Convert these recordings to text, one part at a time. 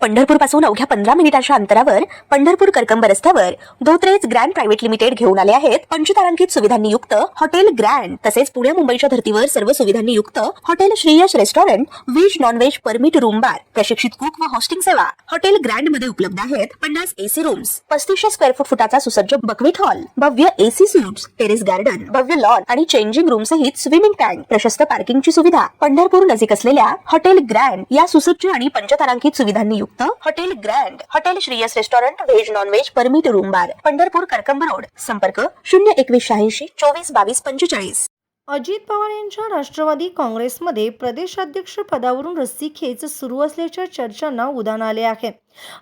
पंढरपूर पासून अवघ्या 15 मिनिटांच्या अंतरावर पंढरपूर करकंब रस्त्यावर धोत्रेज ग्रँड प्रायव्हेट लिमिटेड घेऊन आले आहेत पंचतारांकित सुविधांनी युक्त हॉटेल ग्रँड। तसेच पुणे मुंबईच्या धर्तीवर सर्व सुविधांनी युक्त hotel Shriyash restaurant, veg non veg permit room bar, प्रशिक्षित कुक व होस्टिंग सेवा हॉटेल ग्रँड मध्ये उपलब्ध आहेत। 50 एसी रूम्स, 3500 स्क्वेअर फुटाचा सुसज्ज बक्वेट हॉल, भव्य एसी सूट्स, टेरेस गार्डन, भव्य लॉन आणि चेंजिंग रूम सहित स्विमिंग टँक, प्रशस्त पार्किंगची सुविधा। पंढरपूर नजीक असलेल्या हॉटेल ग्रँड या सुसज्ज आणि पंचतारांकित सुविधांनी युक्त hotel grand, hotel Shriyas restaurant, veg non veg permit room बार, पंढरपूर करकंब रोड। संपर्क 02186 24 22 45। अजित पवार यांच्या राष्ट्रवादी काँग्रेसमध्ये प्रदेशाध्यक्ष पदावरून रस्सीखेच सुरू असल्याच्या चर्चांना उधाण आले आहे।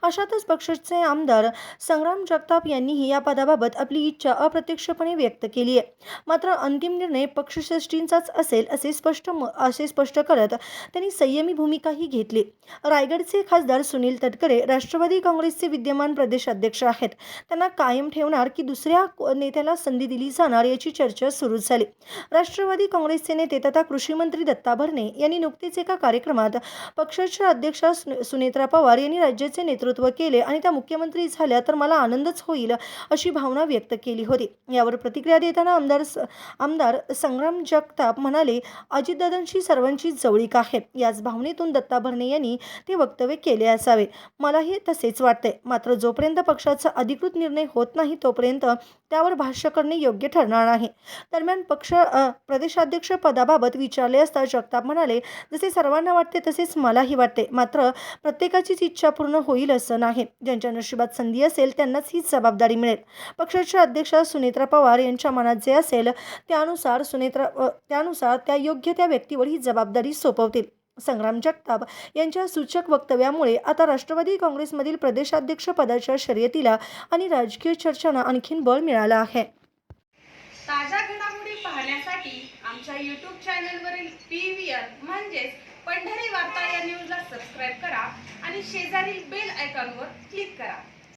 अशातच पक्षाचे आमदार संग्राम जगताप यांनीही या पदाबाबत आपली इच्छा अप्रत्यक्षपणे व्यक्त केली आहे। मात्र अंतिम निर्णय पक्षश्रेष्ठींचाच असेल असे स्पष्ट करत त्यांनी संयमी भूमिकाही घेतली। रायगडचे खासदार सुनील तटकरे राष्ट्रवादी काँग्रेसचे विद्यमान प्रदेशाध्यक्ष आहेत। त्यांना कायम ठेवणार की दुसऱ्या नेत्याला संधी दिली जाणार याची चर्चा सुरू झाली। राष्ट्रवादी काँग्रेसचे नेते तथा कृषी मंत्री दत्ता भरणे यांनी नुकतेच एका कार्यक्रमात पक्षाच्या अध्यक्षा सुनेत्रा पवार यांनी राज्याचे नेतृत्व केले आणि त्या मुख्यमंत्री झाल्या तर मला आनंदच होईल अशी भावना व्यक्त केली होती। यावर प्रतिक्रिया देताना आमदार संग्राम जगताप म्हणाले, अजितदादांशी सर्वांची जवळीक आहे। याच भावनेतून दत्ता भरणे यांनी ते वक्तव्य केले असावे। मलाही तसेच वाटते। मात्र जोपर्यंत पक्षाचा अधिकृत निर्णय होत नाही तोपर्यंत त्यावर भाष्य करणे योग्य ठरणार नाही। दरम्यान प्रदेशाध्यक्ष पदाबाबत विचारले असता जगताप म्हणाले, जसे सर्वांना वाटते तसेच मलाही वाटते। मात्र प्रत्येकाचीच इच्छा पूर्ण होईल असं नाही। ज्यांच्या नशिबात संधी असेल त्यांनाच ही जबाबदारी मिळेल। पक्षाच्या अध्यक्षा सुनेत्रा पवार यांच्या मनात जे असेल त्यानुसार त्या योग्य त्या व्यक्तीवर ही जबाबदारी सोपवतील। संग्राम जगताप यांच्या सूचक वक्तव्यामुळे आता राष्ट्रवादी काँग्रेसमधील प्रदेशाध्यक्ष पदाच्या शर्यतीला आणि राजकीय चर्चांना आणखीन बळ मिळालं आहे। ताज्या घडामोडी पाहण्यासाठी आमच्या YouTube चॅनलवरील PVR म्हणजेच पंढरी वार्ता या न्यूजला सबस्क्राईब करा आणि शेजारील बेल आयकॉनवर क्लिक करा।